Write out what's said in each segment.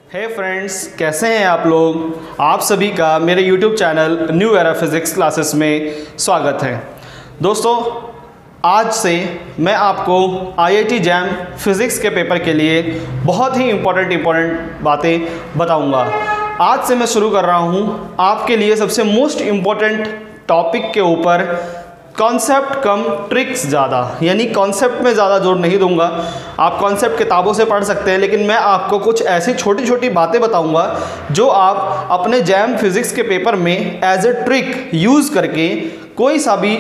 हे friends, कैसे हैं आप लोग। आप सभी का मेरे YouTube channel new era physics classes में स्वागत है। दोस्तों, आज से मैं आपको IIT जैम फिज़िक्स के पेपर के लिए बहुत ही इम्पोर्टेंट बातें बताऊंगा। आज से मैं शुरू कर रहा हूं आपके लिए सबसे मोस्ट इम्पॉर्टेंट टॉपिक के ऊपर कॉन्सेप्ट कम ट्रिक्स ज़्यादा, यानी कॉन्सेप्ट में ज़्यादा जोर नहीं दूंगा। आप कॉन्सेप्ट किताबों से पढ़ सकते हैं, लेकिन मैं आपको कुछ ऐसी छोटी छोटी बातें बताऊंगा जो आप अपने जैम फिज़िक्स के पेपर में एज ए ट्रिक यूज़ करके कोई सा भी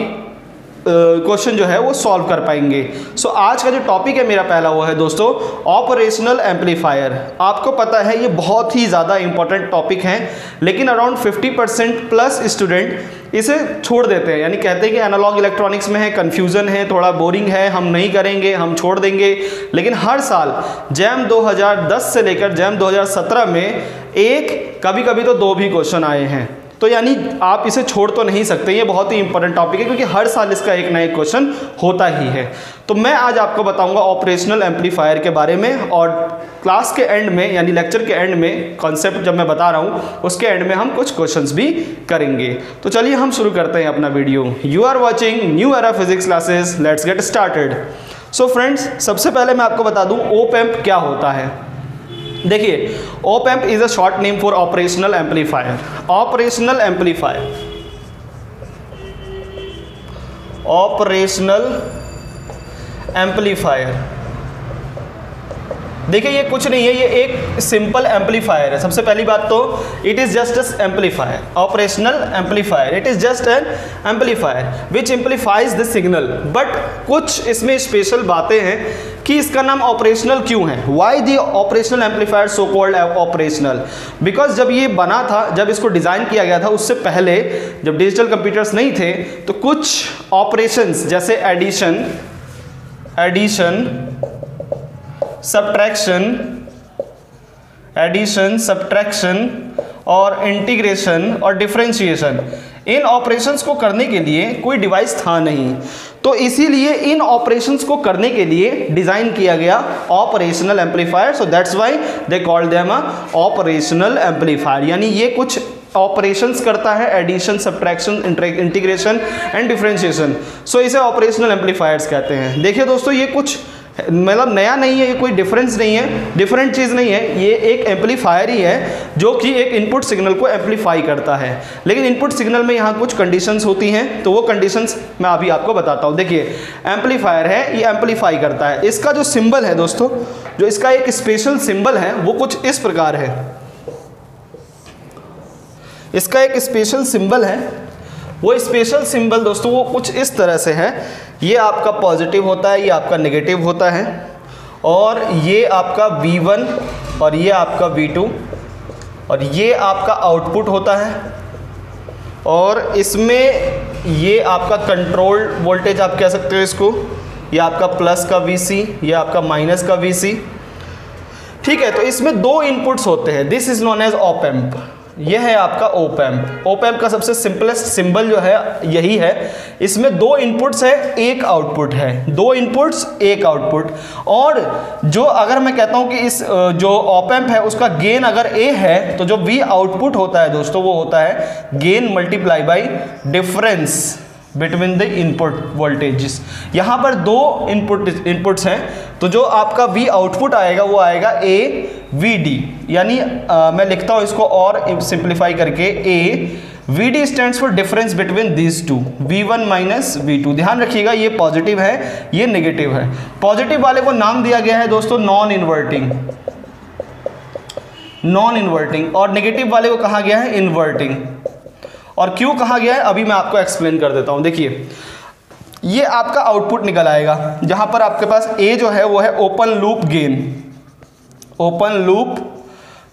क्वेश्चन जो है वो सॉल्व कर पाएंगे। सो आज का जो टॉपिक है मेरा पहला वो है दोस्तों ऑपरेशनल एम्पलीफायर। आपको पता है ये बहुत ही ज़्यादा इंपॉर्टेंट टॉपिक है, लेकिन अराउंड 50% प्लस स्टूडेंट इसे छोड़ देते हैं, यानी कहते हैं कि एनालॉग इलेक्ट्रॉनिक्स में है, कन्फ्यूज़न है, थोड़ा बोरिंग है, हम नहीं करेंगे, हम छोड़ देंगे। लेकिन हर साल जैम 2010 से लेकर जैम 2017 में एक कभी कभी तो दो भी क्वेश्चन आए हैं। तो यानी आप इसे छोड़ तो नहीं सकते। ये बहुत ही इंपॉर्टेंट टॉपिक है क्योंकि हर साल इसका एक ना एक क्वेश्चन होता ही है। तो मैं आज आपको बताऊंगा ऑपरेशनल एम्पलीफायर के बारे में, और क्लास के एंड में यानी लेक्चर के एंड में कॉन्सेप्ट जब मैं बता रहा हूँ उसके एंड में हम कुछ क्वेश्चंस भी करेंगे। तो चलिए हम शुरू करते हैं अपना video. You are watching New Era Physics Classes, let's get started. So friends, सबसे पहले मैं आपको बता दूँ ऑप एम्प क्या होता है। देखिए, op amp is a short name for operational amplifier. Operational amplifier, operational amplifier, देखिए ये कुछ नहीं है, ये एक सिंपल एम्पलीफायर है। सबसे पहली बात तो it is just an amplifier. Operational amplifier, it is just an amplifier which amplifies the signal. But कुछ इसमें स्पेशल बातें हैं कि इसका नाम ऑपरेशनल क्यों है। Why the operational amplifier so called operational? Because जब ये बना था, जब इसको डिज़ाइन किया गया था, उससे पहले जब डिजिटल कंप्यूटर्स नहीं थे तो कुछ ऑपरेशंस जैसे एडिशन, सब्ट्रैक्शन और इंटीग्रेशन और डिफरेंशिएशन, इन ऑपरेशंस को करने के लिए कोई डिवाइस था नहीं। तो इसीलिए इन ऑपरेशंस को करने के लिए डिज़ाइन किया गया operational amplifier. So that's why they called them a operational amplifier. यानी ये कुछ ऑपरेशंस करता है, addition, subtraction, integration and differentiation. So इसे ऑपरेशनल एम्पलीफायर्स कहते हैं। देखिए दोस्तों, ये कुछ मतलब नया नहीं है, ये कोई डिफरेंस नहीं है, डिफरेंट चीज़ नहीं है। ये एक एम्पलीफायर ही है जो कि एक इनपुट सिग्नल को एम्पलीफाई करता है। लेकिन इनपुट सिग्नल में यहाँ कुछ कंडीशंस होती हैं, तो वो कंडीशंस मैं अभी आपको बताता हूँ। देखिए, एम्पलीफायर है, ये एम्पलीफाई करता है। इसका जो सिंबल है दोस्तों, जो इसका एक स्पेशल सिंबल है वो कुछ इस प्रकार है। इसका एक स्पेशल सिंबल है, वो स्पेशल सिंबल दोस्तों वो कुछ इस तरह से है। ये आपका पॉजिटिव होता है, ये आपका नेगेटिव होता है, और ये आपका V1 और ये आपका V2, और ये आपका आउटपुट होता है। और इसमें ये आपका कंट्रोल वोल्टेज आप कह सकते हो इसको, ये आपका प्लस का VC, ये आपका माइनस का VC। ठीक है, तो इसमें दो इनपुट्स होते हैं। This is known as op amp. यह है आपका ऑप एम्प। ऑप एम्प का सबसे सिंपलेस्ट सिंबल जो है यही है। इसमें दो इनपुट्स है, एक आउटपुट है। दो इनपुट्स, एक आउटपुट। और जो अगर मैं कहता हूं कि इस जो ऑप एम्प है उसका गेन अगर A है, तो जो V आउटपुट होता है दोस्तों वो होता है gain multiply by difference between the input voltages. यहाँ पर दो इनपुट्स हैं, तो जो आपका V आउटपुट आएगा वो आएगा AVD। यानी मैं लिखता हूँ इसको और सिंप्लीफाई करके, AVD stands for difference between these two, V1 minus V2। ध्यान रखिएगा, ये पॉजिटिव है, ये नेगेटिव है। पॉजिटिव वाले को नाम दिया गया है दोस्तों नॉन इन्वर्टिंग, और नेगेटिव वाले को कहा गया है इन्वर्टिंग। और क्यों कहा गया है अभी मैं आपको एक्सप्लेन कर देता हूं। देखिए, ये आपका आउटपुट निकल आएगा, जहां पर आपके पास A जो है वो है ओपन लूप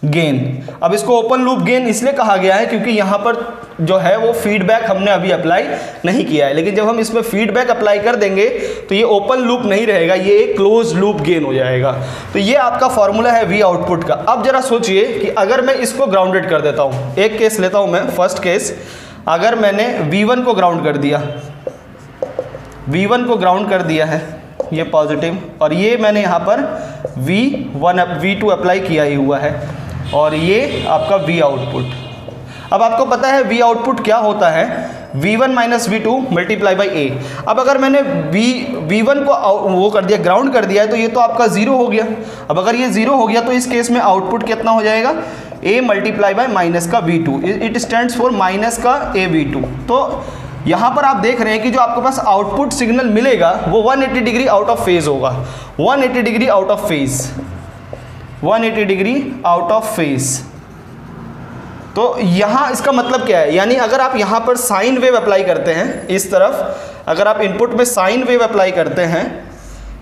गेन। अब इसको ओपन लूप गेन इसलिए कहा गया है क्योंकि यहाँ पर जो है वो फीडबैक हमने अभी अप्लाई नहीं किया है। लेकिन जब हम इसमें फीडबैक अप्लाई कर देंगे तो ये ओपन लूप नहीं रहेगा, ये एक क्लोज लूप गेन हो जाएगा। तो ये आपका फॉर्मूला है V आउटपुट का। अब जरा सोचिए कि अगर मैं इसको ग्राउंडेड कर देता हूँ, एक केस लेता हूँ मैं, फर्स्ट केस, अगर मैंने V1 को ग्राउंड कर दिया, V1 को ग्राउंड कर दिया है, ये पॉजिटिव, और ये मैंने यहाँ पर V2 अप्लाई किया ही हुआ है, और ये आपका V आउटपुट। अब आपको पता है V आउटपुट क्या होता है, V1 minus V2 multiply by A। अब अगर मैंने V1 को वो कर दिया, ग्राउंड कर दिया है, तो ये तो आपका 0 हो गया। अब अगर ये 0 हो गया तो इस केस में आउटपुट कितना हो जाएगा, A मल्टीप्लाई बाई माइनस का V2, it stands for minus का A V2। तो यहाँ पर आप देख रहे हैं कि जो आपके पास आउटपुट सिग्नल मिलेगा वो 180 डिग्री आउट ऑफ फेज होगा, 180 degree out of phase, 180 degree out of phase. तो यहाँ इसका मतलब क्या है, यानी अगर आप यहाँ पर साइन वेव अप्लाई करते हैं इस तरफ, अगर आप इनपुट में साइन वेव अप्लाई करते हैं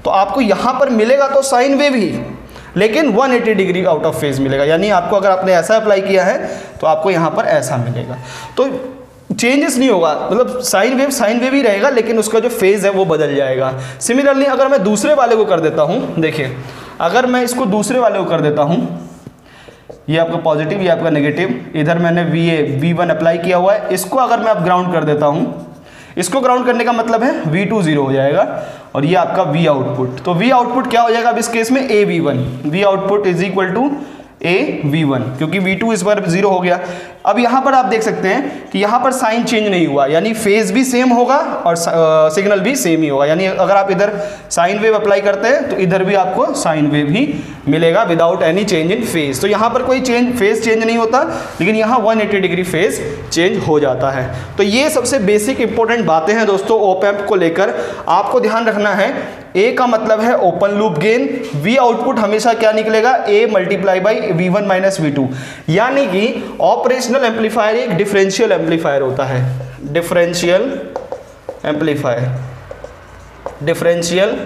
तो आपको यहाँ पर मिलेगा तो साइन वेव ही, लेकिन 180 डिग्री आउट ऑफ फेज मिलेगा। यानी आपको अगर आपने ऐसा अप्लाई किया है तो आपको यहाँ पर ऐसा मिलेगा, तो चेंजेस नहीं होगा, मतलब साइन वेव ही रहेगा, लेकिन उसका जो फेज है वो बदल जाएगा। सिमिलरली अगर मैं दूसरे वाले को कर देता हूँ, देखिए अगर मैं इसको दूसरे वाले को कर देता हूँ, ये आपका पॉजिटिव, ये आपका नेगेटिव, इधर मैंने V1 अप्लाई किया हुआ है, इसको अगर मैं अब ग्राउंड कर देता हूँ, इसको ग्राउंड करने का मतलब है V2 0 हो जाएगा और ये आपका V आउटपुट। तो V आउटपुट क्या हो जाएगा अब इस केस में, A V1, V output is equal to A V1, क्योंकि V2 इस बार 0 हो गया। अब यहाँ पर आप देख सकते हैं कि यहाँ पर साइन चेंज नहीं हुआ, यानी फेज भी सेम होगा और सिग्नल भी सेम ही होगा। यानी अगर आप इधर साइन वेव अप्लाई करते हैं तो इधर भी आपको साइन वेव ही मिलेगा without any change in phase. तो यहाँ पर कोई फेज चेंज नहीं होता, लेकिन यहाँ 180 डिग्री फेज चेंज हो जाता है। तो ये सबसे बेसिक इंपॉर्टेंट बातें हैं दोस्तों ऑप एम्प को लेकर। आपको ध्यान रखना है, A का मतलब है open loop gain, V output हमेशा क्या निकलेगा, A multiply by V1 minus V2। यानी कि ऑपरेशनल एम्पलीफायर एक डिफरेंशियल एम्पलीफायर होता है, differential amplifier, differential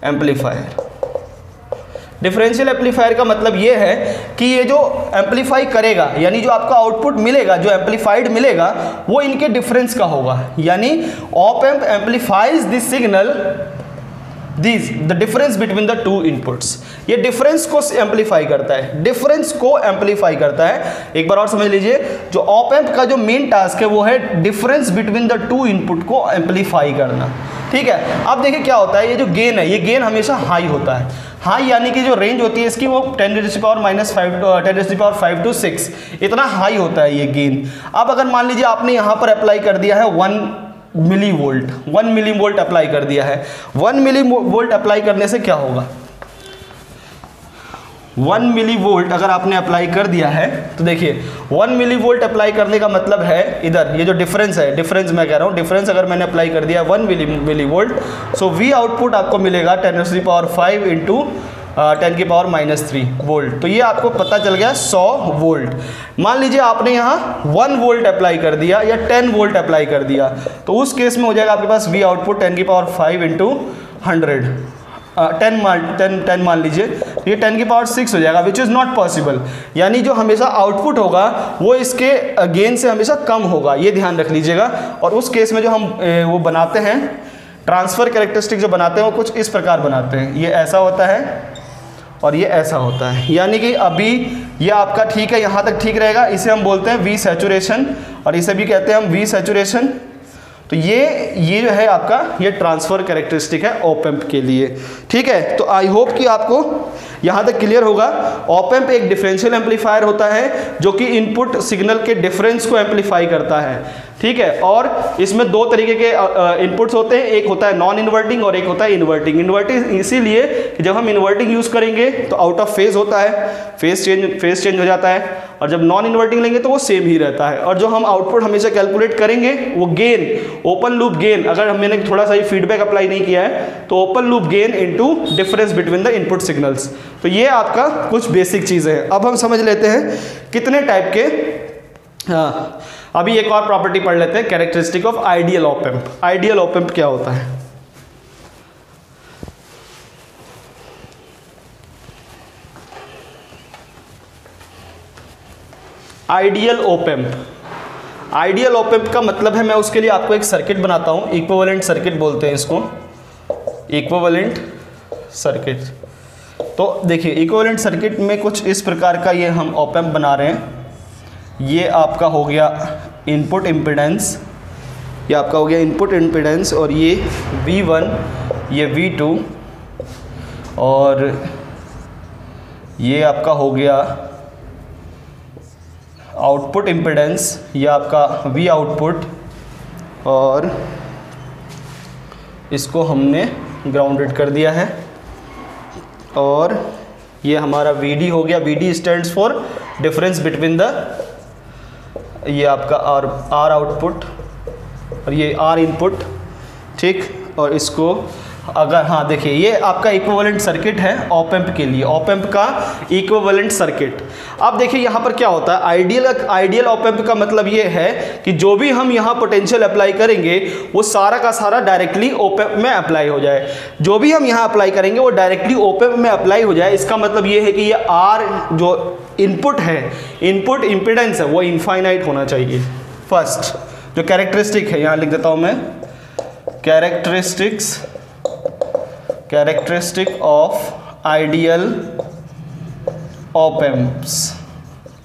amplifier. Differential amplifier का मतलब ये है कि ये जो एम्पलीफाई करेगा, यानी जो आपका आउटपुट मिलेगा, जो एम्पलीफाइड मिलेगा, वो इनके डिफरेंस का होगा। यानी op amp amplifies this signal, the difference between the two inputs. ये डिफरेंस को एम्पलीफाई करता है, डिफरेंस को एम्पलीफाई करता है। एक बार और समझ लीजिए, जो ऑप एम्प का जो मेन टास्क है वो है difference between the two input को एम्पलीफाई करना। ठीक है, अब देखिए क्या होता है, ये जो गेन है, ये गेन हमेशा हाई होता है। हाई यानी कि जो रेंज होती है इसकी वो 10⁻⁵ to 6 इतना हाई होता है ये गेन। अब अगर मान लीजिए आपने यहाँ पर अप्लाई कर दिया है 1 मिलीवोल्ट अप्लाई कर दिया है। 1 मिलीवोल्ट अप्लाई करने से क्या होगा, 1 मिलीवोल्ट अगर आपने अप्लाई कर दिया है तो देखिए 1 मिलीवोल्ट अप्लाई करने का मतलब है, इधर ये जो डिफरेंस है, डिफरेंस मैं कह रहा हूँ, डिफरेंस अगर मैंने अप्लाई कर दिया 1 मिलीवोल्ट, सो V आउटपुट आपको मिलेगा 10⁻⁵ इंटू 10⁻³ वोल्ट। तो ये आपको पता चल गया 100 वोल्ट। मान लीजिए आपने यहाँ 1 वोल्ट अप्लाई कर दिया या 10 वोल्ट अप्लाई कर दिया, तो उस केस में हो जाएगा आपके पास V आउटपुट 10⁻⁵ इंटू 100, 10 मान लीजिए, ये 10⁻⁶ हो जाएगा, विच इज़ नॉट पॉसिबल। यानी जो हमेशा आउटपुट होगा वो इसके गेन से हमेशा कम होगा, ये ध्यान रख लीजिएगा। और उस केस में जो हम वो बनाते हैं, ट्रांसफ़र कैरेक्टरिस्टिक जो बनाते हैं वो कुछ इस प्रकार बनाते हैं, ये ऐसा होता है और ये ऐसा होता है। यानी कि अभी ये आपका ठीक है, यहाँ तक ठीक रहेगा, इसे हम बोलते हैं V सैचुरेशन और इसे भी कहते हैं हम V सैचुरेशन। तो ये जो है आपका ये ट्रांसफ़र कैरेक्टरिस्टिक है ऑप एम्प के लिए। ठीक है, तो आई होप कि आपको यहाँ तक क्लियर होगा। ऑप एम्प एक डिफरेंशियल एम्पलीफायर होता है जो कि इनपुट सिग्नल के डिफरेंस को एम्पलीफाई करता है। ठीक है, और इसमें दो तरीके के इनपुट्स होते हैं, एक होता है नॉन इन्वर्टिंग और एक होता है इन्वर्टिंग। इन्वर्टिंग इसीलिए कि जब हम इन्वर्टिंग यूज़ करेंगे तो आउट ऑफ फेज होता है, फेज चेंज हो जाता है, और जब नॉन इन्वर्टिंग लेंगे तो वो सेम ही रहता है। और जो हम आउटपुट हमेशा कैलकुलेट करेंगे वो गेन, ओपन लूप गेन, अगर मैंने थोड़ा सा ही फीडबैक अप्लाई नहीं किया है तो open loop gain into difference between the input signals. तो ये आपका कुछ बेसिक चीज़ें हैं। अब हम समझ लेते हैं कितने टाइप के, हाँ अभी एक और प्रॉपर्टी पढ़ लेते हैं, characteristic of ideal op amp. Ideal op amp क्या होता है? Ideal op amp, ideal op amp का मतलब है, मैं उसके लिए आपको एक सर्किट बनाता हूं, इक्विवेलेंट सर्किट बोलते हैं इसको, इक्विवेलेंट सर्किट। तो देखिए इक्विवेलेंट सर्किट में कुछ इस प्रकार का ये हम ऑप एम्प बना रहे हैं। ये आपका हो गया इनपुट इम्पीडेंस, ये आपका हो गया इनपुट इम्पीडेंस, और ये V1, ये V2, और ये आपका हो गया आउटपुट इम्पिडेंस, ये आपका वी आउटपुट, और इसको हमने ग्राउंडेड कर दिया है, और ये हमारा VD हो गया। VD stands for difference between the, ये आपका आर आउटपुट और ये आर इनपुट, ठीक। और इसको अगर, हाँ देखिए, ये आपका इक्विवेलेंट सर्किट है ऑप एम्प के लिए, ऑप एम्प का इक्विवेलेंट सर्किट। अब देखिए यहाँ पर क्या होता है, आइडियल ऑप एम्प का मतलब ये है कि जो भी हम यहाँ पोटेंशियल अप्लाई करेंगे वो सारा का सारा डायरेक्टली ऑप एम्प में अप्लाई हो जाए। जो भी हम यहाँ अप्लाई करेंगे वो डायरेक्टली ऑप एम्प में अप्लाई हो जाए। इसका मतलब ये है कि ये आर जो इनपुट है, इनपुट इम्पिडेंस है, वो इनफाइनाइट होना चाहिए। फर्स्ट जो कैरेक्टरिस्टिक है, यहाँ लिख देता हूँ मैं, characteristic of ideal op amps.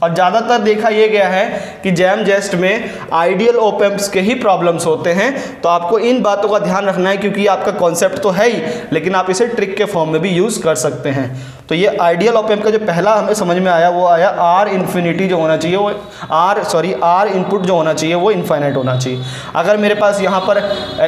और ज़्यादातर देखा ये गया है कि जैम जेस्ट में आइडियल ऑप एम्प्स के ही प्रॉब्लम्स होते हैं, तो आपको इन बातों का ध्यान रखना है, क्योंकि आपका कॉन्सेप्ट तो है ही, लेकिन आप इसे ट्रिक के फॉर्म में भी यूज़ कर सकते हैं। तो ये आइडियल ऑप एम्प का जो पहला हमें समझ में आया वो आया आर इन्फिनिटी जो होना चाहिए वो आर इनपुट जो होना चाहिए वो इनफाइनाइट होना चाहिए। अगर मेरे पास यहाँ पर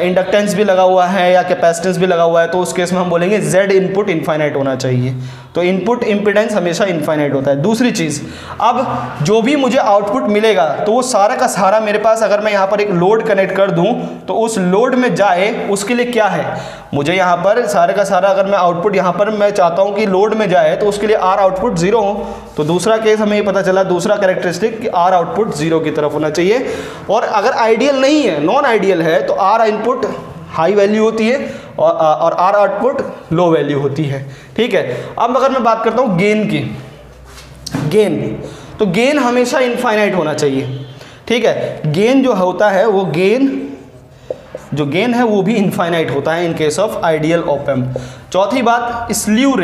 इंडक्टेंस भी लगा हुआ है या कैपेसिटेंस भी लगा हुआ है तो उस केस में हम बोलेंगे जेड इनपुट इनफाइनाइट होना चाहिए। तो इनपुट इम्पिडेंस हमेशा इनफाइनाइट होता है। दूसरी चीज़, अब जो भी मुझे आउटपुट मिलेगा तो वो सारा का सारा मेरे पास, अगर मैं यहाँ पर एक लोड कनेक्ट कर दूँ तो उस लोड में जाए, उसके लिए क्या है, मुझे यहाँ पर सारे का सारा, अगर मैं आउटपुट यहाँ पर मैं चाहता हूँ कि लोड में जाए तो उसके लिए आर आउटपुट 0 हो। तो दूसरा केस हमें ये पता चला, दूसरा कैरेक्टरिस्टिक कि आर आउटपुट 0 की तरफ होना चाहिए। और अगर आइडियल नहीं है, नॉन आइडियल है, तो आर इनपुट हाई वैल्यू होती है और आर आउटपुट लो वैल्यू होती है, ठीक है। अब अगर मैं बात करता हूँ गेन की, तो गेन हमेशा इनफाइनाइट होना चाहिए, ठीक है। गेन जो होता है वो गेन है वो भी इनफाइनाइट होता है इन case of ideal op amp. चौथी बात, स्लीव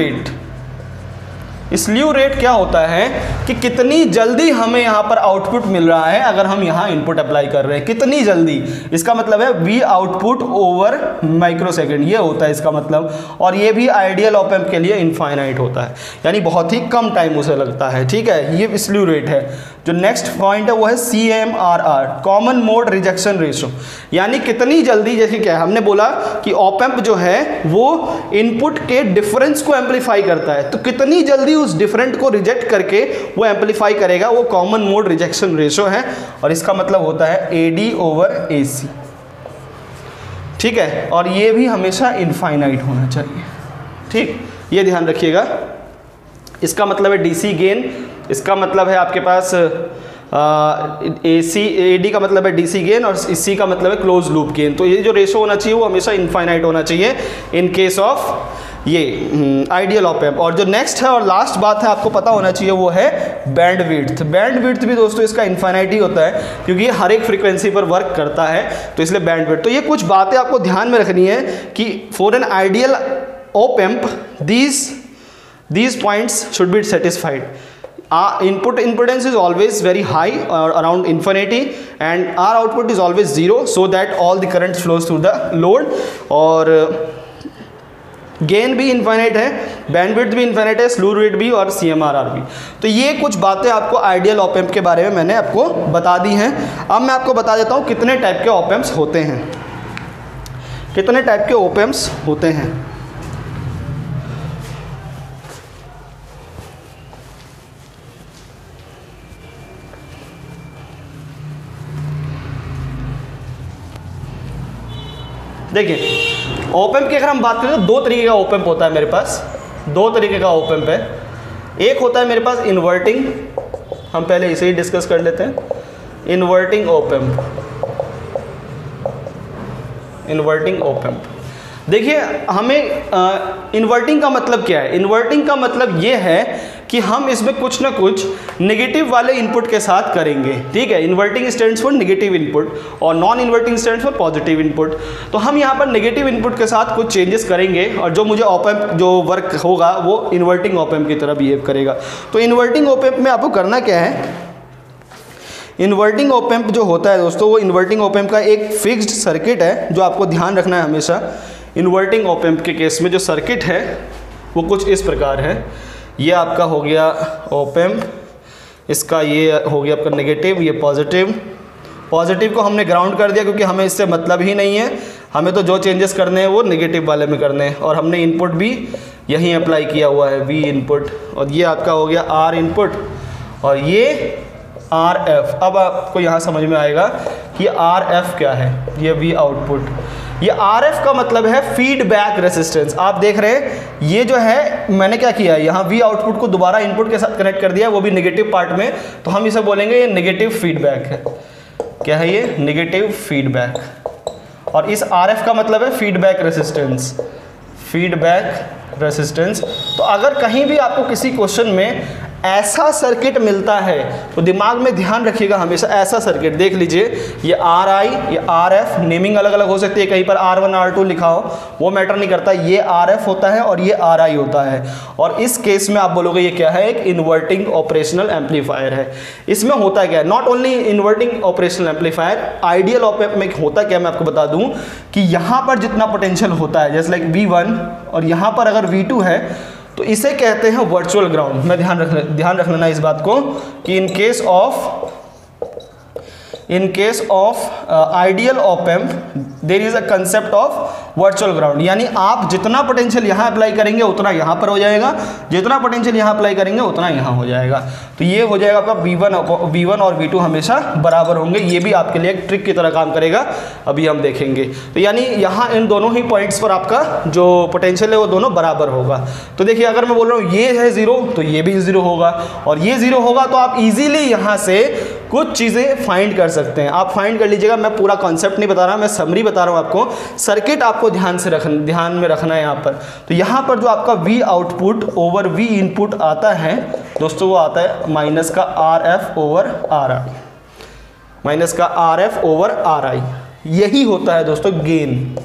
रेट क्या होता है कि कितनी जल्दी हमें यहाँ पर आउटपुट मिल रहा है अगर हम यहाँ इनपुट अप्लाई कर रहे हैं, कितनी जल्दी। इसका मतलब है वी आउटपुट ओवर माइक्रोसेकंड, ये होता है इसका मतलब। और ये भी आइडियल ऑप एम्प के लिए इनफाइनाइट होता है, यानी बहुत ही कम टाइम उसे लगता है, ठीक है। ये स्लीव रेट है। जो नेक्स्ट पॉइंट है वो है CMRR, common mode rejection ratio, यानी कितनी जल्दी, जैसे क्या है, हमने बोला कि ऑप एम्प जो है वो इनपुट के डिफरेंस को एम्पलीफाई करता है, तो कितनी जल्दी उस डिफरेंट को रिजेक्ट करके वो एम्पलीफाई करेगा, वो कॉमन मोड रिजेक्शन रेशो है। और इसका मतलब होता है AD/AC, ठीक है। और ये भी हमेशा इनफाइनाइट होना चाहिए, ठीक, ये ध्यान रखिएगा। इसका मतलब है DC गेन, इसका मतलब है आपके पास AD का मतलब है DC गेन, और C का मतलब है क्लोज लूप गेन। तो ये जो रेशो होना चाहिए वो हमेशा इनफाइनाइट होना चाहिए इन केस ऑफ ये आइडियल ऑप एम्प। और जो नेक्स्ट है और लास्ट बात है आपको पता होना चाहिए वो है बैंडविड्थ। बैंडविड्थ भी दोस्तों इसका इनफाइनाइट ही होता है, क्योंकि ये हर एक फ्रीक्वेंसी पर वर्क करता है, तो इसलिए बैंडविड्थ। तो ये कुछ बातें आपको ध्यान में रखनी है कि for an ideal op amp these points should be satisfied. Input impedance is always very high or around infinity, and our output is always 0, so that all the current flows through the load. और gain भी infinite है, bandwidth भी infinite है, slew rate भी और CMRR भी। तो ये कुछ बातें आपको आइडियल ऑप एम्प के बारे में मैंने आपको बता दी हैं। अब मैं आपको बता देता हूँ कितने टाइप के ऑप एम्प्स होते हैं, कितने टाइप के ऑप एम्प्स होते हैं। देखिए, ऑप एम्प की अगर हम बात करें तो दो तरीके का ऑप एम्प होता है मेरे पास, दो तरीके का ऑप एम्प है। एक होता है मेरे पास इन्वर्टिंग, हम पहले इसे ही डिस्कस कर लेते हैं, inverting op amp. Inverting op amp, देखिए हमें इन्वर्टिंग का मतलब क्या है। इन्वर्टिंग का मतलब ये है कि हम इसमें कुछ ना कुछ नेगेटिव वाले इनपुट के साथ करेंगे, ठीक है। Inverting stands for negative input और non inverting stands for positive input. तो हम यहाँ पर नेगेटिव इनपुट के साथ कुछ चेंजेस करेंगे और जो मुझे ऑप एम्प जो वर्क होगा वो इन्वर्टिंग ऑप एम्प की तरह बिहेव करेगा। तो इन्वर्टिंग ऑप एम्प में आपको करना क्या है, इन्वर्टिंग ऑप एम्प जो होता है दोस्तों, वो इन्वर्टिंग ऑप एम्प का एक फिक्स्ड सर्किट है जो आपको ध्यान रखना है हमेशा। इन्वर्टिंग ऑप एम्प के केस में जो सर्किट है वो कुछ इस प्रकार है। ये आपका हो गया ऑप एम्प, इसका ये हो गया आपका नेगेटिव, ये पॉजिटिव। पॉजिटिव को हमने ग्राउंड कर दिया क्योंकि हमें इससे मतलब ही नहीं है, हमें तो जो चेंजेस करने हैं वो नेगेटिव वाले में करने हैं। और हमने इनपुट भी यहीं अप्लाई किया हुआ है, V इनपुट, और ये आपका हो गया R इनपुट और ये RF। अब आपको यहाँ समझ में आएगा कि RF क्या है। ये V आउटपुट, ये RF का मतलब है फीडबैक रेसिस्टेंस। आप देख रहे हैं ये जो है मैंने क्या किया है, यहाँ V आउटपुट को दोबारा इनपुट के साथ कनेक्ट कर दिया, वो भी नेगेटिव पार्ट में, तो हम इसे बोलेंगे ये नेगेटिव फीडबैक है। क्या है ये? Negative feedback. और इस RF का मतलब है फीडबैक रेसिस्टेंस, फीडबैक रेसिस्टेंस। तो अगर कहीं भी आपको किसी क्वेश्चन में ऐसा सर्किट मिलता है तो दिमाग में ध्यान रखिएगा हमेशा, ऐसा सर्किट देख लीजिए, ये RI, ये RF, नेमिंग अलग अलग हो सकती है, कहीं पर R1 R2 लिखा हो, वो मैटर नहीं करता, ये RF होता है और ये RI होता है। और इस केस में आप बोलोगे ये क्या है? एक इन्वर्टिंग ऑपरेशनल एम्पलीफायर है। इसमें होता क्या है? Not only inverting operational amplifier, ideal op amp में होता क्या, मैं आपको बता दूं कि यहाँ पर जितना पोटेंशियल होता है, जैसे लाइक V1 और यहाँ पर अगर V2 है, तो इसे कहते हैं वर्चुअल ग्राउंड। मैं ध्यान रखना इस बात को कि in case of ideal op amp there is a concept of virtual ground, यानी आप जितना पोटेंशियल यहाँ अप्लाई करेंगे उतना यहाँ पर हो जाएगा, जितना पोटेंशियल यहाँ अप्लाई करेंगे उतना यहाँ हो जाएगा। तो ये हो जाएगा आपका V1 और V2 हमेशा बराबर होंगे। ये भी आपके लिए एक ट्रिक की तरह काम करेगा, अभी हम देखेंगे। तो यानी यहाँ इन दोनों ही पॉइंट्स पर आपका जो पोटेंशियल है वो दोनों बराबर होगा। तो देखिए अगर मैं बोल रहा हूँ ये है 0 तो ये भी 0 होगा, और ये 0 होगा, तो आप इजीली यहाँ से कुछ चीज़ें फाइंड कर सकते हैं। आप फाइंड कर लीजिएगा, मैं पूरा कॉन्सेप्ट नहीं बता रहा, मैं समरी बता रहा हूँ आपको। सर्किट आपको ध्यान में रखना है यहाँ पर। तो यहाँ पर जो आपका V output over V input आता है दोस्तों, वो आता है माइनस का RF ओवर RI, माइनस का RF ओवर RI। यही होता है दोस्तों गेन,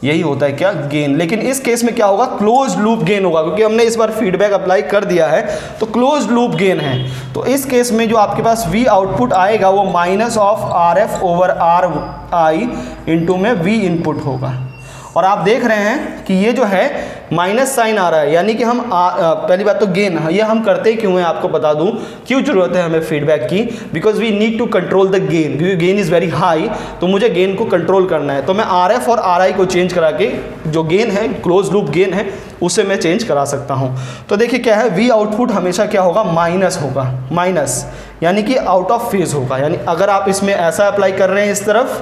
यही होता है क्या? गेन। लेकिन इस केस में क्या होगा? क्लोज लूप गेन होगा, क्योंकि हमने इस बार फीडबैक अप्लाई कर दिया है तो क्लोज लूप गेन है। तो इस केस में जो आपके पास V आउटपुट आएगा वो minus of RF over RI into में V इनपुट होगा। और आप देख रहे हैं कि ये जो है माइनस साइन आ रहा है, यानी कि हम पहली बात तो गेन, ये हम करते क्यों हैं आपको बता दूं, क्यों जरूरत है हमें फीडबैक की, because we need to control the gain, क्योंकि गेन इज़ वेरी हाई, तो मुझे गेन को कंट्रोल करना है। तो मैं RF और RI को चेंज करा के जो गेन है, क्लोज लूप गेन है, उसे मैं चेंज करा सकता हूँ। तो देखिए क्या है, V आउटपुट हमेशा क्या होगा? माइनस होगा, माइनस यानी कि आउट ऑफ फेज होगा। यानी अगर आप इसमें ऐसा अप्लाई कर रहे हैं इस तरफ,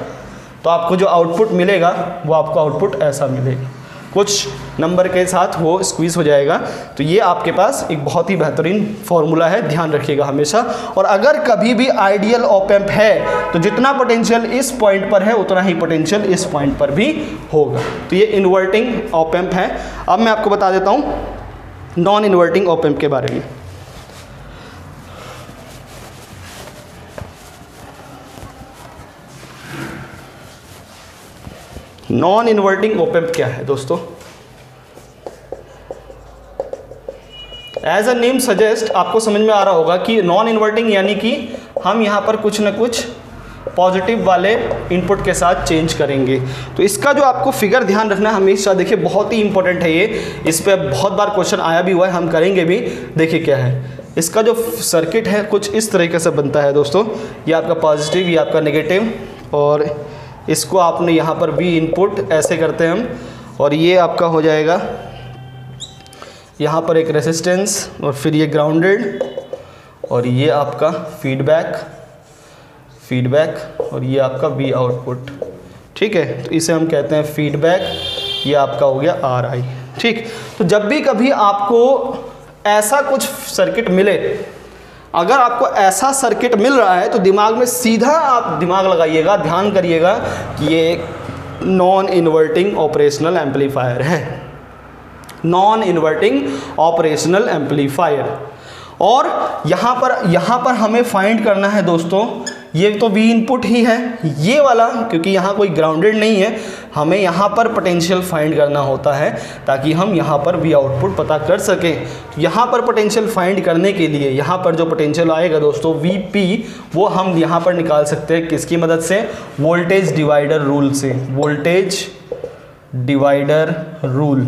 तो आपको जो आउटपुट मिलेगा वो आपको आउटपुट ऐसा मिलेगा, कुछ नंबर के साथ वो स्क्वीज हो जाएगा। तो ये आपके पास एक बहुत ही बेहतरीन फॉर्मूला है, ध्यान रखिएगा हमेशा। और अगर कभी भी आइडियल ऑप एम्प है तो जितना पोटेंशियल इस पॉइंट पर है उतना ही पोटेंशियल इस पॉइंट पर भी होगा। तो ये इन्वर्टिंग ऑप एम्प है। अब मैं आपको बता देता हूँ नॉन इन्वर्टिंग ऑप एम्प के बारे में। नॉन इन्वर्टिंग ऑप एम्प क्या है दोस्तों? एज अ नेम सजेस्ट, आपको समझ में आ रहा होगा कि नॉन इन्वर्टिंग यानी कि हम यहाँ पर कुछ ना कुछ पॉजिटिव वाले इनपुट के साथ चेंज करेंगे। तो इसका जो आपको फिगर ध्यान रखना है हमेशा, देखिए बहुत ही इंपॉर्टेंट है ये, इस पर बहुत बार क्वेश्चन आया भी हुआ है, हम करेंगे भी। देखिए क्या है, इसका जो सर्किट है कुछ इस तरीके से बनता है दोस्तों। ये आपका पॉजिटिव, ये आपका नेगेटिव, और इसको आपने यहाँ पर V इनपुट ऐसे करते हैं हम, और ये आपका हो जाएगा यहाँ पर एक रेसिस्टेंस, और फिर ये ग्राउंडेड, और ये आपका फीडबैक, और ये आपका V आउटपुट। ठीक है, तो इसे हम कहते हैं फीडबैक, ये आपका हो गया RI। ठीक, तो जब भी कभी आपको ऐसा कुछ सर्किट मिले, अगर आपको ऐसा सर्किट मिल रहा है तो दिमाग में सीधा आप दिमाग लगाइएगा, ध्यान करिएगा कि ये एक नॉन इन्वर्टिंग ऑपरेशनल एम्पलीफायर है, नॉन इन्वर्टिंग ऑपरेशनल एम्पलीफायर। और यहाँ पर हमें फाइंड करना है दोस्तों, ये तो V इनपुट ही है, ये वाला क्योंकि यहाँ कोई ग्राउंडेड नहीं है, हमें यहाँ पर पोटेंशियल फाइंड करना होता है ताकि हम यहाँ पर V आउटपुट पता कर सकें। तो यहाँ पर पोटेंशियल फाइंड करने के लिए यहाँ पर जो पोटेंशियल आएगा दोस्तों VP, वो हम यहाँ पर निकाल सकते हैं किसकी मदद से? वोल्टेज डिवाइडर रूल से, वोल्टेज डिवाइडर रूल।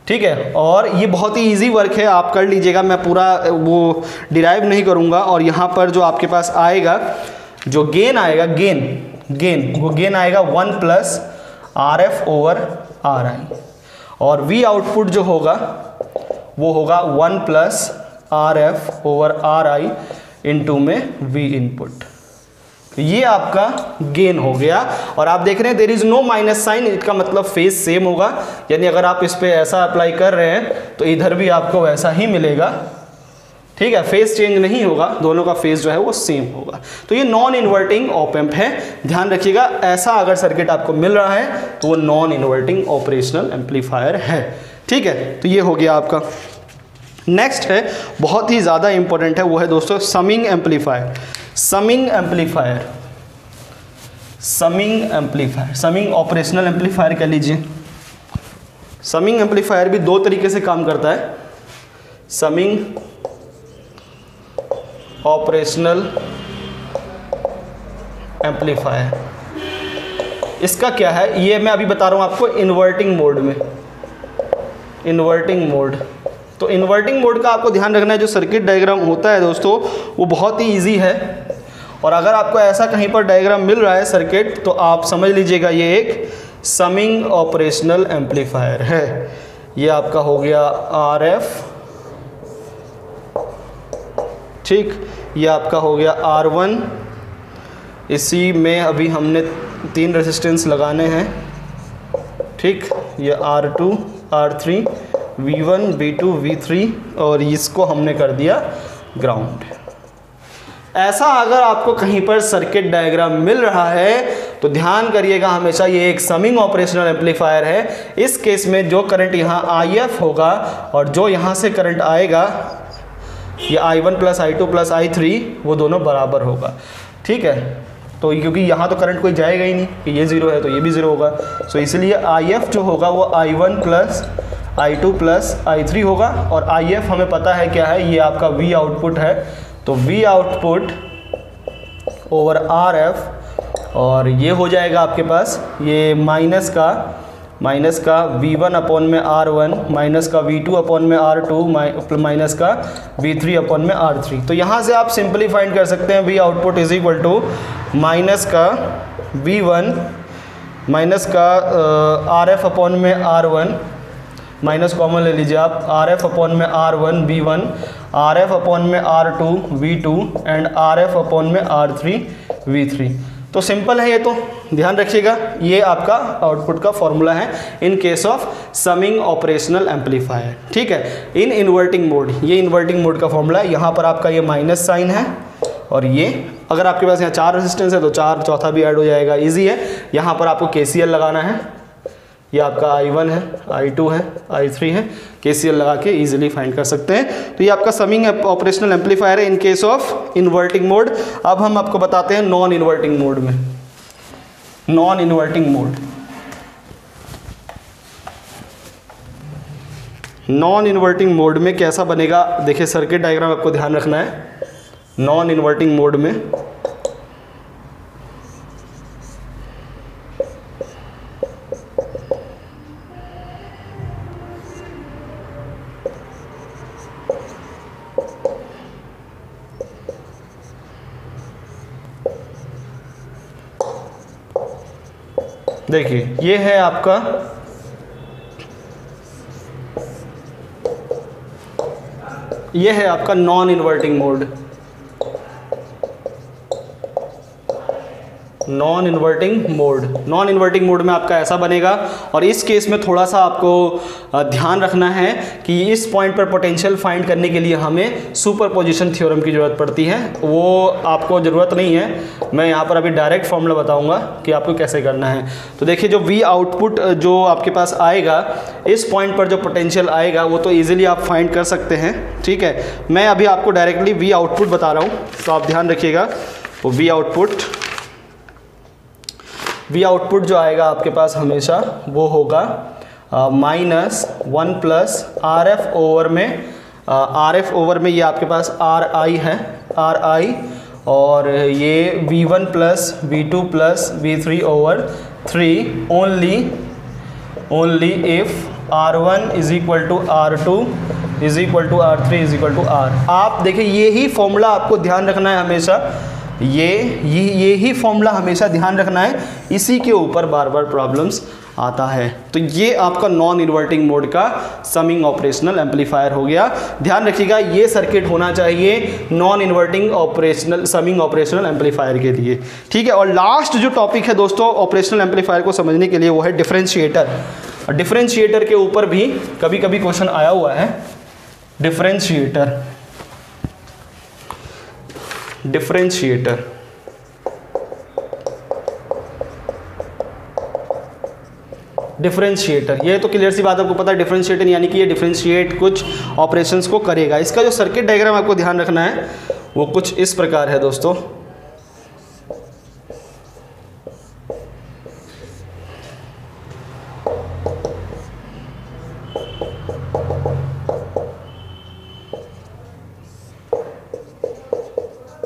ठीक है। और ये बहुत ही इजी वर्क है, आप कर लीजिएगा, मैं पूरा वो डिराइव नहीं करूँगा। और यहाँ पर जो आपके पास आएगा, जो गेन आएगा, वो गेन आएगा 1 प्लस RF ओवर RI, और V आउटपुट जो होगा वो होगा 1 plus RF over RI into में V इनपुट। ये आपका गेन हो गया। और आप देख रहे हैं there is no minus sign, इसका मतलब फेज सेम होगा, यानी अगर आप इस पे ऐसा अप्लाई कर रहे हैं तो इधर भी आपको वैसा ही मिलेगा, ठीक है, फेज चेंज नहीं होगा, दोनों का फेज जो है वो सेम होगा। तो ये नॉन इन्वर्टिंग ऑप एम्प है, ध्यान रखिएगा। ऐसा अगर सर्किट आपको मिल रहा है तो वो नॉन इन्वर्टिंग ऑपरेशनल एम्पलीफायर है, ठीक है। तो ये हो गया आपका। नेक्स्ट है, बहुत ही ज़्यादा इंपॉर्टेंट है, वो है दोस्तों summing amplifier. Summing amplifier, summing operational amplifier कह लीजिए। समिंग एम्पलीफायर भी दो तरीके से काम करता है। समिंग ऑपरेशनल एम्पलीफायर, इसका क्या है ये मैं अभी बता रहा हूँ आपको इन्वर्टिंग मोड में। इन्वर्टिंग मोड, तो इन्वर्टिंग मोड का आपको ध्यान रखना है, जो सर्किट डायग्राम होता है दोस्तों वो बहुत ही इजी है। और अगर आपको ऐसा कहीं पर डायग्राम मिल रहा है सर्किट, तो आप समझ लीजिएगा ये एक समिंग ऑपरेशनल एम्पलीफायर है। ये आपका हो गया RF, ठीक, ये आपका हो गया R1, इसी में अभी हमने 3 रेजिस्टेंस लगाने हैं, ठीक, ये R2, R3, V1, V2, V3, और इसको हमने कर दिया ग्राउंड। ऐसा अगर आपको कहीं पर सर्किट डायग्राम मिल रहा है तो ध्यान करिएगा हमेशा, ये एक समिंग ऑपरेशनल एम्पलीफायर है। इस केस में जो करंट यहाँ IF होगा और जो यहाँ से करंट आएगा ये I1 plus I2 plus I3, वो दोनों बराबर होगा, ठीक है। तो क्योंकि यहाँ तो करंट कोई जाएगा ही नहीं, कि ये 0 है तो ये भी 0 होगा, सो इसलिए IF जो होगा वो I1 plus I2 plus I3 होगा। और IF हमें पता है क्या है, ये आपका V आउटपुट है, तो V आउटपुट ओवर RF, और ये हो जाएगा आपके पास ये माइनस का V1 अपॉन में R1, माइनस का V2 अपॉन में R2, माइनस का V3 अपॉन में R3। तो यहाँ से आप सिंपली फाइंड कर सकते हैं V output is equal to minus का V1 माइनस का RF अपॉन में R1, माइनस कॉमन ले लीजिए आप, RF अपॉन में R1 V1, RF अपॉन में R2 V2 and RF upon में R3 V3। तो सिंपल है ये, तो ध्यान रखिएगा, ये आपका आउटपुट का फॉर्मूला है इन case of summing operational amplifier, ठीक है। इन इन्वर्टिंग मोड, ये इन्वर्टिंग मोड का फॉर्मूला है। यहाँ पर आपका ये माइनस साइन है, और ये अगर आपके पास यहाँ 4 रेजिस्टेंस है तो 4 चौथा भी ऐड हो जाएगा, इजी है। यहाँ पर आपको KCL लगाना है, ये आपका I1 है, I2 है, I3 है, KCL लगा के इजीली फाइंड कर सकते हैं। तो ये आपका समिंग ऑपरेशनल एम्पलीफायर है इन केस ऑफ इन्वर्टिंग मोड। अब हम आपको बताते हैं नॉन इन्वर्टिंग मोड में। Non inverting mode, non inverting mode में कैसा बनेगा, देखिए सर्किट डायग्राम आपको ध्यान रखना है। नॉन इन्वर्टिंग मोड में देखिए ये है आपका non inverting mode. Non inverting mode में आपका ऐसा बनेगा। और इस केस में थोड़ा सा आपको ध्यान रखना है कि इस पॉइंट पर पोटेंशियल फाइंड करने के लिए हमें सुपरपोजिशन थ्योरम की ज़रूरत पड़ती है। वो आपको ज़रूरत नहीं है, मैं यहाँ पर अभी डायरेक्ट फॉर्मूला बताऊँगा कि आपको कैसे करना है। तो देखिए जो V आउटपुट जो आपके पास आएगा, इस पॉइंट पर जो पोटेंशियल आएगा वो तो ईजिली आप फाइंड कर सकते हैं, ठीक है। मैं अभी आपको डायरेक्टली V आउटपुट बता रहा हूँ, तो आप ध्यान रखिएगा। वो V आउटपुट जो आएगा आपके पास हमेशा वो होगा -1 प्लस RF ओवर में ये आपके पास RI है, RI, और ये V1 plus V2 plus V3 over 3 only if R1 is equal to R2 is equal to R3 is equal to R। आप देखिए यही फॉर्मूला आपको ध्यान रखना है हमेशा, यही फॉर्मूला हमेशा ध्यान रखना है, इसी के ऊपर बार बार प्रॉब्लम्स आता है। तो ये आपका नॉन इन्वर्टिंग मोड का समिंग ऑपरेशनल एम्पलीफायर हो गया। ध्यान रखिएगा ये सर्किट होना चाहिए non inverting operational summing operational amplifier के लिए, ठीक है। और लास्ट जो टॉपिक है दोस्तों ऑपरेशनल एम्पलीफायर को समझने के लिए वो है डिफरेंशिएटर। और डिफरेंशिएटर के ऊपर भी कभी कभी क्वेश्चन आया हुआ है। डिफरेंशिएटर डिफरेंशिएटर, ये तो क्लियर सी बात आपको पता है। डिफरेंशिएटर यानी कि ये डिफरेंशिएट कुछ ऑपरेशंस को करेगा। इसका जो सर्किट डायग्राम आपको ध्यान रखना है वो कुछ इस प्रकार है दोस्तों।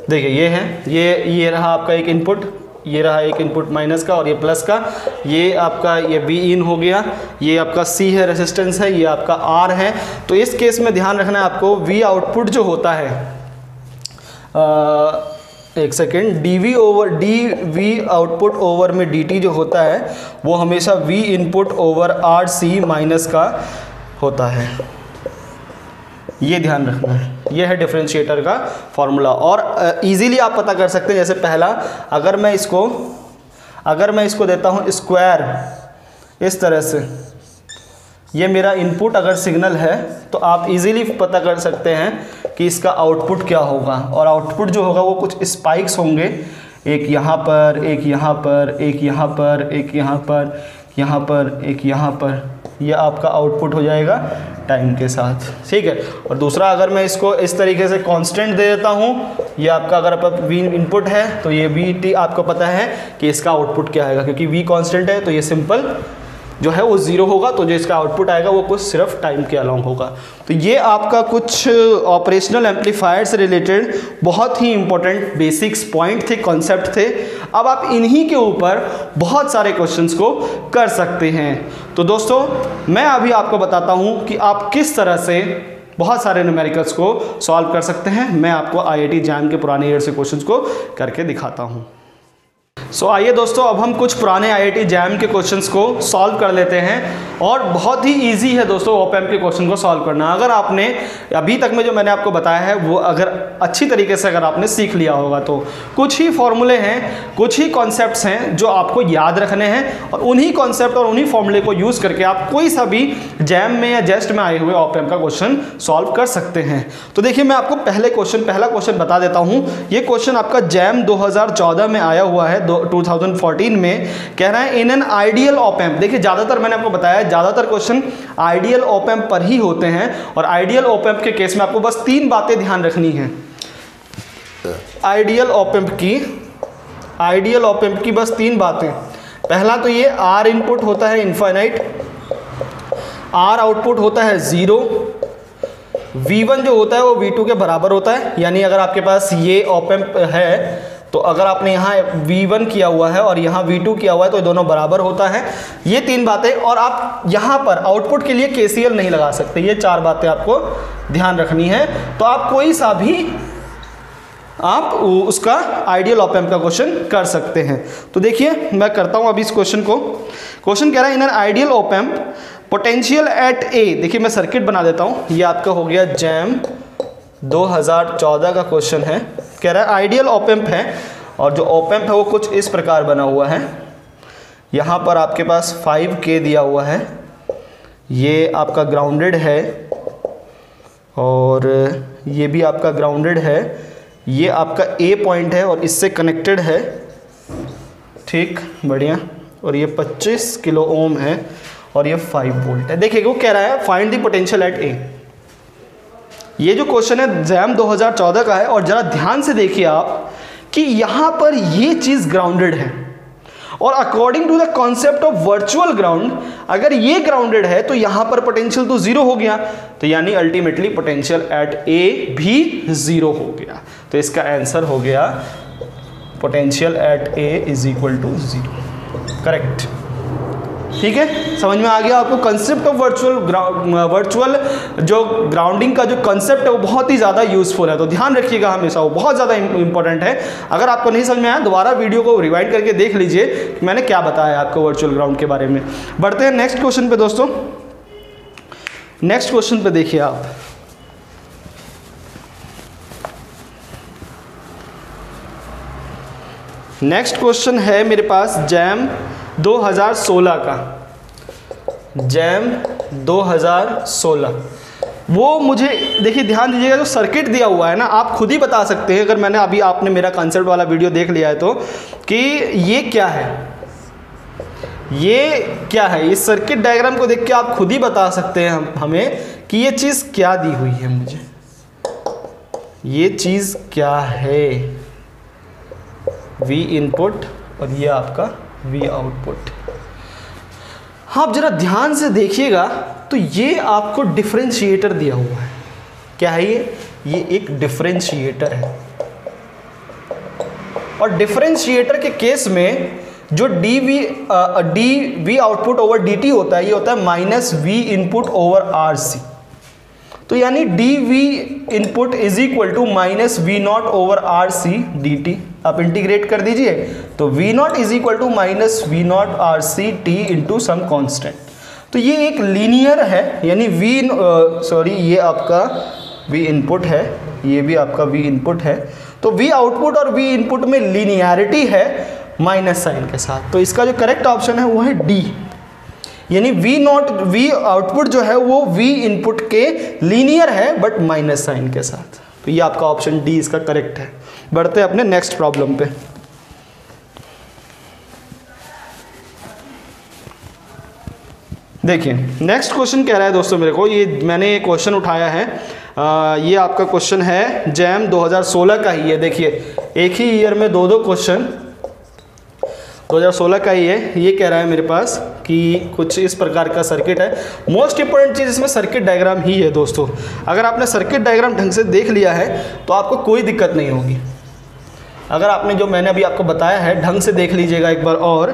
देखिए ये है, ये रहा आपका एक इनपुट, ये रहा एक इनपुट माइनस का और ये प्लस का, ये आपका ये बी इन हो गया, ये आपका सी है रेजिस्टेंस है, ये आपका आर है। तो इस केस में ध्यान रखना है आपको वी आउटपुट जो होता है एक second, d v output over में डी टी जो होता है वो हमेशा v input over r c minus का होता है। ये ध्यान रखना है, ये है डिफरेंशिएटर का फॉर्मूला। और इजीली आप पता कर सकते हैं, जैसे पहला अगर मैं इसको देता हूँ स्क्वायर इस तरह से, ये मेरा इनपुट अगर सिग्नल है तो आप इजीली पता कर सकते हैं कि इसका आउटपुट क्या होगा। और आउटपुट जो होगा वो कुछ स्पाइक्स होंगे, एक यहाँ पर, एक यहाँ पर, एक यहाँ पर, एक यहाँ पर, यहाँ पर, एक यहाँ पर, यह आपका आउटपुट हो जाएगा टाइम के साथ, ठीक है। और दूसरा अगर मैं इसको इस तरीके से कांस्टेंट दे देता हूँ, ये आपका अगर वी इनपुट है तो ये वी टी आपको पता है कि इसका आउटपुट क्या आएगा, क्योंकि वी कांस्टेंट है तो ये सिंपल जो है वो ज़ीरो होगा, तो जो इसका आउटपुट आएगा वो कुछ सिर्फ टाइम के अलॉन्ग होगा। तो ये आपका कुछ ऑपरेशनल एम्पलीफायर से रिलेटेड बहुत ही इंपॉर्टेंट बेसिक्स पॉइंट थे, कॉन्सेप्ट थे। अब आप इन्हीं के ऊपर बहुत सारे क्वेश्चंस को कर सकते हैं। तो दोस्तों मैं अभी आपको बताता हूँ कि आप किस तरह से बहुत सारे न्यूमेरिकल्स को सॉल्व कर सकते हैं। मैं आपको IIT जैम के पुराने ईयर से क्वेश्चंस को करके दिखाता हूँ। आइए दोस्तों अब हम कुछ पुराने IIT जैम के क्वेश्चंस को सॉल्व कर लेते हैं। और बहुत ही इजी है दोस्तों ऑप एम्प के क्वेश्चन को सॉल्व करना। अगर आपने अभी तक में जो मैंने आपको बताया है वो अगर अच्छी तरीके से अगर आपने सीख लिया होगा तो कुछ ही फॉर्मूले हैं, कुछ ही कॉन्सेप्ट्स हैं जो आपको याद रखने हैं, और उन्हीं कॉन्सेप्ट और उन्हीं फॉर्मूले को यूज़ करके आप कोई सा भी जैम में या जेस्ट में आए हुए ऑप एम्प का क्वेश्चन सॉल्व कर सकते हैं। तो देखिए मैं आपको पहला क्वेश्चन बता देता हूँ। ये क्वेश्चन आपका जैम 2014 में आया हुआ है, 2014 में कह रहा है in an ideal op amp. देखिए ज़्यादातर मैंने आपको बताया ज़्यादातर क्वेश्चन आइडियल ऑप एम्प पर ही होते हैं, और आइडियल ऑप एम्प के केस में आपको बस 3 बातें ध्यान रखनी है। आइडियल ऑप एम्प की बस 3 बातें। पहला तो ये आर इनपुट होता है इनफाइनाइट, आर आउटपुट होता है 0, V1 जो होता है वो V2 के बराबर होता है। यानी अगर आपके पास ये ऑप एम्प है तो अगर आपने यहाँ V1 किया हुआ है और यहाँ V2 किया हुआ है तो ये दोनों बराबर होता है। ये 3 बातें। और आप यहाँ पर आउटपुट के लिए KCL नहीं लगा सकते। ये 4 बातें आपको ध्यान रखनी है। तो आप कोई सा भी आप उसका आइडियल ऑप एम्प का क्वेश्चन कर सकते हैं। तो देखिए मैं करता हूँ अभी इस क्वेश्चन को। क्वेश्चन कह रहा है in an ideal op amp potential at A. देखिए मैं सर्किट बना देता हूँ। ये आपका हो गया जैम 2014 का क्वेश्चन है। कह रहा है आइडियल ऑप एम्प है, और जो ऑप एम्प है वो कुछ इस प्रकार बना हुआ है। यहाँ पर आपके पास 5K दिया हुआ है, ये आपका ग्राउंडेड है, और ये भी आपका ग्राउंडेड है। ये आपका A पॉइंट है और इससे कनेक्टेड है, ठीक, बढ़िया। और ये 25 किलो ओम है और ये 5 वोल्ट है। देखिए वो कह रहा है फाइंड द पोटेंशियल एट ए। ये जो क्वेश्चन है जैम 2014 का है, और ज़रा ध्यान से देखिए आप कि यहाँ पर ये चीज़ ग्राउंडेड है, और according to the concept of virtual ground अगर ये ग्राउंडेड है तो यहाँ पर पोटेंशियल तो 0 हो गया, तो यानी अल्टीमेटली पोटेंशियल एट ए भी 0 हो गया। तो इसका आंसर हो गया potential at A is equal to 0। Correct. ठीक है, समझ में आ गया आपको। कंसेप्ट ऑफ वर्चुअल जो ग्राउंडिंग का जो कंसेप्ट है वो बहुत ही ज़्यादा यूजफुल है, तो ध्यान रखिएगा हमेशा, वो बहुत ज़्यादा इंपॉर्टेंट है। अगर आपको नहीं समझ में आया दोबारा वीडियो को रिवाइंड करके देख लीजिए कि मैंने क्या बताया आपको वर्चुअल ग्राउंड के बारे में। बढ़ते हैं नेक्स्ट क्वेश्चन पे दोस्तों। नेक्स्ट क्वेश्चन पे देखिए आप, नेक्स्ट क्वेश्चन है मेरे पास जैम 2016 का, जैम 2016। वो मुझे देखिए, ध्यान दीजिएगा, जो सर्किट दिया हुआ है ना, आप खुद ही बता सकते हैं, अगर मैंने अभी आपने मेरा कंसेप्ट वाला वीडियो देख लिया है तो, कि ये क्या है, ये क्या है। इस सर्किट डायग्राम को देख के आप खुद ही बता सकते हैं हमें कि ये चीज़ क्या दी हुई है मुझे, ये चीज़ क्या है। V इनपुट और ये आपका V आउटपुट। हाँ, आप जरा ध्यान से देखिएगा तो ये आपको डिफरेंशिएटर दिया हुआ है। क्या है ये एक डिफरेंशिएटर है, और डिफरेंशिएटर के केस में जो dV आउटपुट ओवर dt होता है, ये होता है minus V input over RC। तो यानी dV input is equal to minus V naught over RC dt। आप इंटीग्रेट कर दीजिए तो V naught is equal to minus V naught RC t into some constant. तो ये एक लीनियर है, यानी ये आपका V इनपुट है, ये भी आपका V इनपुट है। तो V आउटपुट और V इनपुट में लीनियरिटी है माइनस साइन के साथ। तो इसका जो करेक्ट ऑप्शन है वो है D, यानी V आउटपुट जो है वो V इनपुट के लीनियर है बट माइनस साइन के साथ। तो ये आपका ऑप्शन डी इसका करेक्ट है। बढ़ते हैं अपने नेक्स्ट प्रॉब्लम पे। देखिए नेक्स्ट क्वेश्चन कह रहा है दोस्तों मेरे को, ये मैंने क्वेश्चन उठाया है, ये आपका क्वेश्चन है जैम 2016 का ही है। देखिए एक ही ईयर में दो क्वेश्चन 2016 का ही है। ये कह रहा है मेरे पास कि कुछ इस प्रकार का सर्किट है। मोस्ट इंपॉर्टेंट चीज़ इसमें सर्किट डायग्राम ही है दोस्तों। अगर आपने सर्किट डायग्राम ढंग से देख लिया है तो आपको कोई दिक्कत नहीं होगी। अगर आपने जो मैंने अभी आपको बताया है ढंग से देख लीजिएगा एक बार और,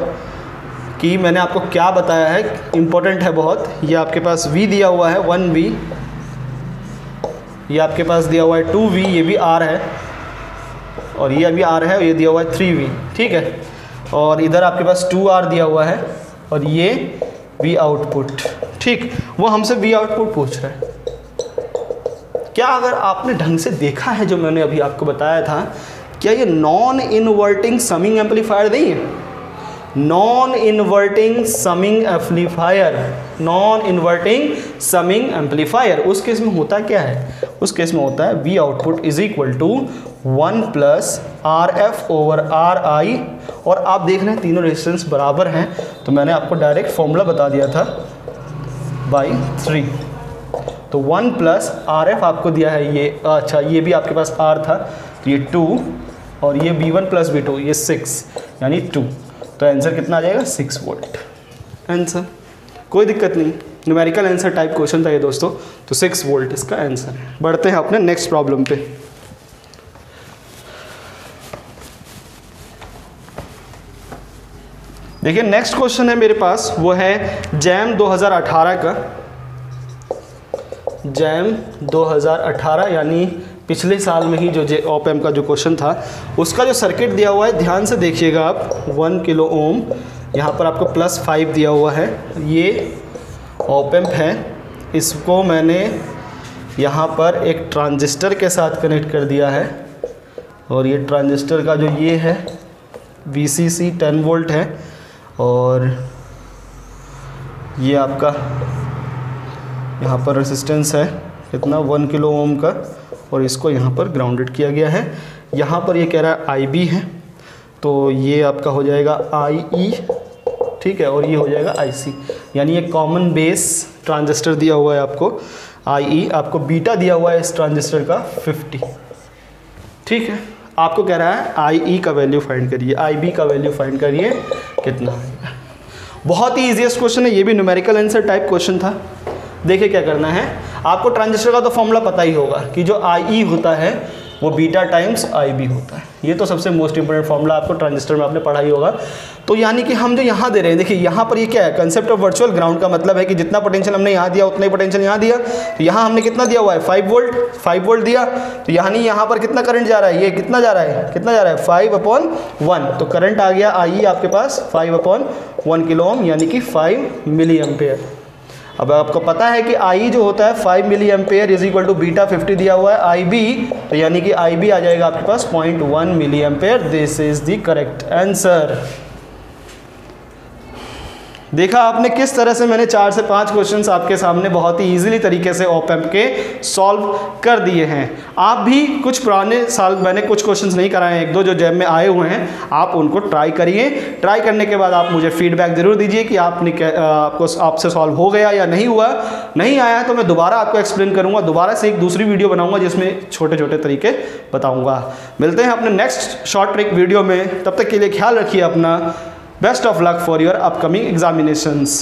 कि मैंने आपको क्या बताया है, इम्पोर्टेंट है बहुत। ये आपके पास V दिया हुआ है 1V, ये आपके पास दिया हुआ है 2V, ये भी R है, और ये अभी R है, और ये दिया हुआ है 3V, ठीक है। और इधर आपके पास 2R दिया हुआ है, और ये V आउटपुट, ठीक। वो हमसे V आउटपुट पूछ रहा है। क्या अगर आपने ढंग से देखा है जो मैंने अभी आपको बताया था, क्या ये नॉन इनवर्टिंग समिंग एम्पलीफायर नहीं है? Non inverting summing amplifier, non inverting summing amplifier, उस केस में होता क्या है? उस केस में होता है V output is equal to 1 plus RF over RI। और आप देख रहे हैं तीनों रेजिस्टेंस बराबर हैं, तो मैंने आपको डायरेक्ट फॉर्मूला बता दिया था बाई 3। तो 1 प्लस RF आपको दिया है ये, अच्छा ये भी आपके पास R था, तो ये 2, और ये V1 प्लस V2 ये 6, यानी 2। तो आंसर कितना आ जाएगा? 6 वोल्ट आंसर। कोई दिक्कत नहीं, न्यूमेरिकल आंसर टाइप क्वेश्चन था ये दोस्तों, तो 6 वोल्ट इसका आंसर है। बढ़ते हैं अपने नेक्स्ट प्रॉब्लम पे। देखिए नेक्स्ट क्वेश्चन है मेरे पास, वो है जैम 2018 का, जैम 2018 यानी पिछले साल में ही जो ऑप एम्प का जो क्वेश्चन था उसका जो सर्किट दिया हुआ है, ध्यान से देखिएगा आप। 1 किलो ओम, यहाँ पर आपको +5 दिया हुआ है। ये ऑप एम्प है, इसको मैंने यहाँ पर एक ट्रांजिस्टर के साथ कनेक्ट कर दिया है, और ये ट्रांजिस्टर का जो ये है VCC 10 वोल्ट है, और ये आपका यहाँ पर रेसिस्टेंस है कितना, 1 किलो ओम का, और इसको यहाँ पर ग्राउंडेड किया गया है। यहाँ पर ये कह रहा है IB है, तो ये आपका हो जाएगा IE, ठीक है, और ये हो जाएगा IC। यानी ये कॉमन बेस ट्रांजिस्टर दिया हुआ है आपको IE, आपको बीटा दिया हुआ है इस ट्रांजिस्टर का 50, ठीक है। आपको कह रहा है IE का वैल्यू फाइंड करिए, IB का वैल्यू फाइंड करिए कितना आएगा। बहुत ही ईजीएस्ट क्वेश्चन है, ये भी न्यूमेरिकल आंसर टाइप क्वेश्चन था। देखिए क्या करना है, आपको ट्रांजिस्टर का तो फॉर्मूला पता ही होगा कि जो IE होता है वो बीटा टाइम्स IB होता है, ये तो सबसे मोस्ट इंपॉर्टेंट फॉर्मूला आपको ट्रांजिस्टर में आपने पढ़ा ही होगा। तो यानी कि हम जो यहाँ दे रहे हैं, देखिए यहाँ पर ये क्या है, कंसेप्ट ऑफ वर्चुअल ग्राउंड का मतलब है कि जितना पोटेंशियल हमने यहाँ दिया उतना ही पोटेंशियल यहाँ दिया। तो यहाँ हमने कितना दिया हुआ है, 5 वोल्ट दिया। तो यानी यहाँ पर कितना करंट जा रहा है, ये कितना जा रहा है 5/1। तो करंट आ गया आई आपके पास 5/1 किलो ओम, यानी कि 5 मिली एम्पेयर। अब आपको पता है कि I जो होता है 5 milliampere is equal to beta 50 दिया हुआ है IB, तो यानी कि IB आ जाएगा आपके पास 0.1 milliampere. This is the correct answer. देखा आपने किस तरह से मैंने 4 से 5 क्वेश्चंस आपके सामने बहुत ही इजीली तरीके से ऑप एम्प के सॉल्व कर दिए हैं। आप भी कुछ पुराने साल मैंने कुछ क्वेश्चंस नहीं कराए हैं, 1-2 जो जैब में आए हुए हैं, आप उनको ट्राई करिए। ट्राई करने के बाद आप मुझे फीडबैक ज़रूर दीजिए कि आपसे सॉल्व हो गया या नहीं हुआ। नहीं आया तो मैं दोबारा आपको एक्सप्लेन करूँगा, दोबारा से एक दूसरी वीडियो बनाऊँगा जिसमें छोटे छोटे तरीके बताऊँगा। मिलते हैं अपने नेक्स्ट शॉर्ट ट्रिक वीडियो में, तब तक के लिए ख्याल रखिए अपना। Best of luck for your upcoming examinations.